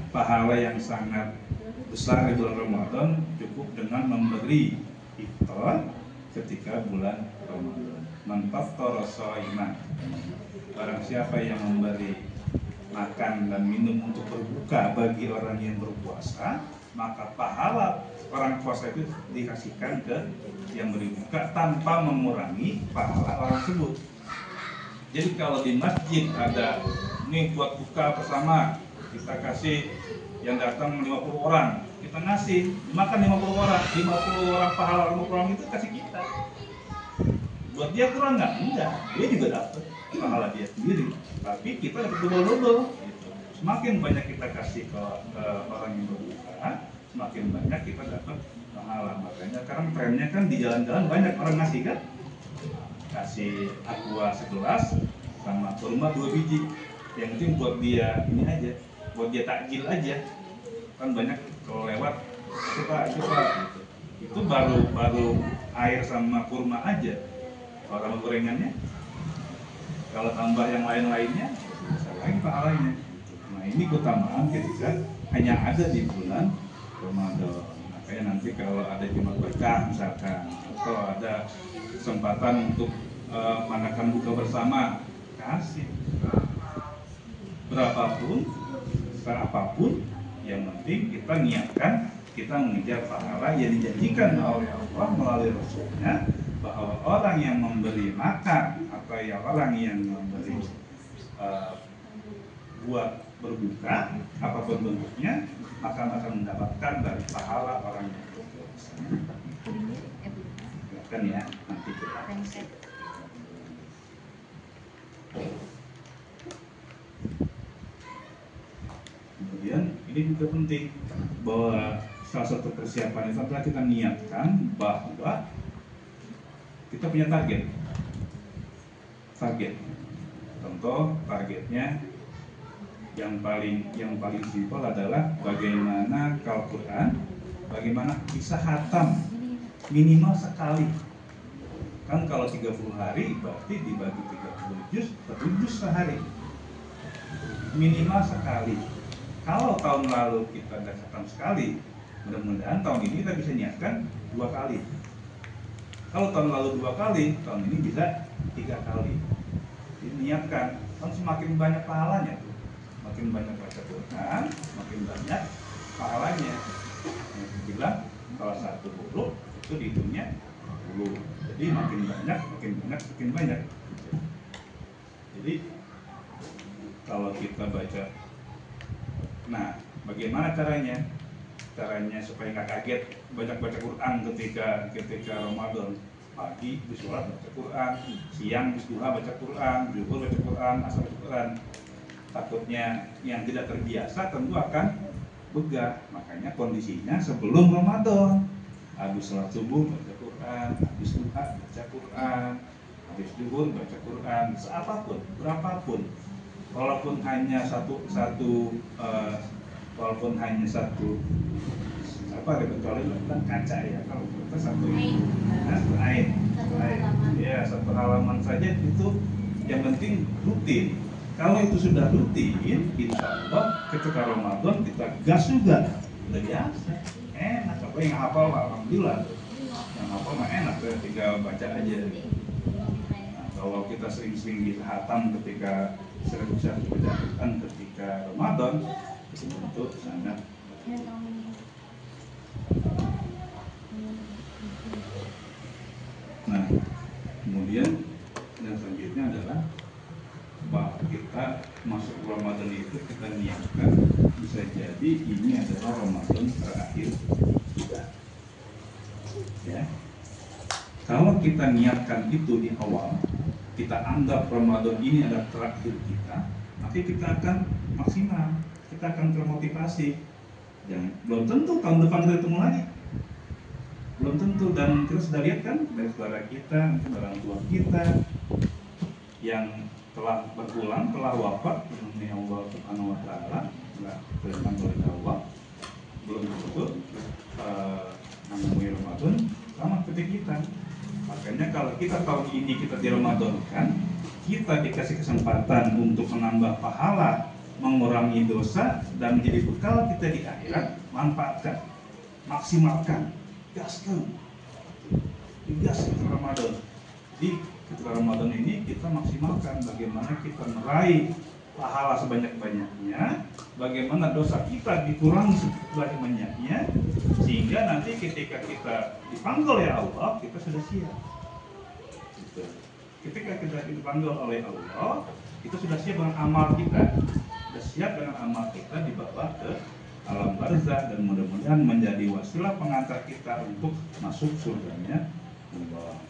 pahala yang sangat besar di bulan Ramadan cukup dengan memberi iftar ketika bulan Ramadan. Man fattara sha'iman, barang siapa yang memberi makan dan minum untuk berbuka bagi orang yang berpuasa, maka pahala orang puasa itu dikasihkan ke yang berbuka tanpa mengurangi pahala orang tersebut. Jadi kalau di masjid ada ini buat buka bersama, kita kasih yang datang 50 orang, kita ngasih makan 50 orang, 50 orang pahala 50 orang itu kasih kita. Buat dia kurang nggak? Enggak, dia juga dapat pahala dia sendiri, tapi kita dapat double-double gitu. Semakin banyak kita kasih ke orang yang berbuka, semakin banyak kita dapat pahala. Makanya sekarang trennya kan di jalan-jalan banyak orang ngasih kan, kasih aqua segelas sama kurma 2 biji, yang penting buat dia ini aja, buat dia takjil aja. Kan banyak kalau lewat coba gitu. Itu baru air sama kurma aja. Kalau tambah gorengannya, kalau tambah yang lain-lainnya, bisa lagi pahalanya. Nah ini keutamaan ketika hanya ada di bulan Ramadan. Makanya nanti kalau ada Jumat Berkah misalkan, atau ada kesempatan untuk mengadakan buka bersama, kasih berapapun, apapun, yang penting kita niatkan kita mengejar pahala yang dijanjikan oleh Allah melalui Rasulnya, bahwa orang yang memberi makan atau yang orang yang memberi buat berbuka apapun bentuknya, akan mendapatkan dari pahala orang yang berpuasa. Kan ya, nanti kita kemudian ini juga penting bahwa salah satu persiapan itu adalah kita niatkan bahwa kita punya target. Contoh targetnya yang paling simpel adalah bagaimana Al-Quran, bagaimana bisa khatam minimal sekali. Kan kalau 30 hari berarti dibagi 30 juz, 1 juz sehari. Minimal sekali. Kalau tahun lalu kita udah khatam sekali, mudah-mudahan tahun ini kita bisa niatkan 2 kali. Kalau tahun lalu 2 kali, tahun ini bisa 3 kali. Niatkan, kan semakin banyak pahalanya tuh. Makin banyak baca Quran, makin banyak pahalanya. Yang bilang kalau 1 huruf itu dihitungnya 10. Jadi makin banyak. Jadi kalau kita baca, nah bagaimana caranya? Caranya supaya nggak kaget banyak baca Quran ketika Ramadan. Pagi di sholat baca Quran, siang di duha baca Quran, zuhur baca Quran, asar baca Quran. Takutnya yang tidak terbiasa tentu akan begah. Makanya kondisinya sebelum Ramadan, habis sholat subuh baca Quran, habis duha baca Quran, habis zuhur baca Quran, seapapun, berapapun. Walaupun hanya satu kecuali kaca ya, kalau kita satu halaman saja itu yang penting rutin. Kalau itu sudah rutin, insya Allah ketika Ramadan kita gas juga, udah biasa, enak. Apa yang hafal alhamdulillah, yang hafal mah enak, tinggal baca aja. Nah, kalau kita sering-sering dihatam ketika ketika Ramadan, itu tentu sangat. Nah, kemudian yang selanjutnya adalah bahwa kita masuk Ramadan itu kita niatkan bisa jadi ini adalah Ramadan terakhir kita. Ya. Kalau kita niatkan itu di awal, kita anggap Ramadan ini adalah terakhir kita, maka kita akan maksimal, kita akan termotivasi. Belum tentu tahun depan kita ketemu lagi. Belum tentu, dan kita sudah lihat kan dari saudara kita, orang tua kita yang telah berulang, telah wafat demi Allah Subhanahu wa taala, firman oleh Allah, belum tentu menemui Ramadan sama seperti kita. Makanya kalau kita tahun ini kita di Ramadan kan, kita dikasih kesempatan untuk menambah pahala mengurangi dosa dan menjadi bekal kita di akhirat, manfaatkan, maksimalkan, gaskan, gas ketika Ramadan. Jadi ketika Ramadan ini kita maksimalkan bagaimana kita meraih pahala sebanyak-banyaknya, bagaimana dosa kita dikurangi sebanyak-banyaknya, sehingga nanti ketika kita dipanggil oleh Allah kita sudah siap. Gitu. Ketika kita dipanggil oleh Allah, kita sudah siap dengan amal kita, sudah siap dengan amal kita dibawa ke alam barzah, dan mudah-mudahan menjadi wasilah pengantar kita untuk masuk surganya Allah.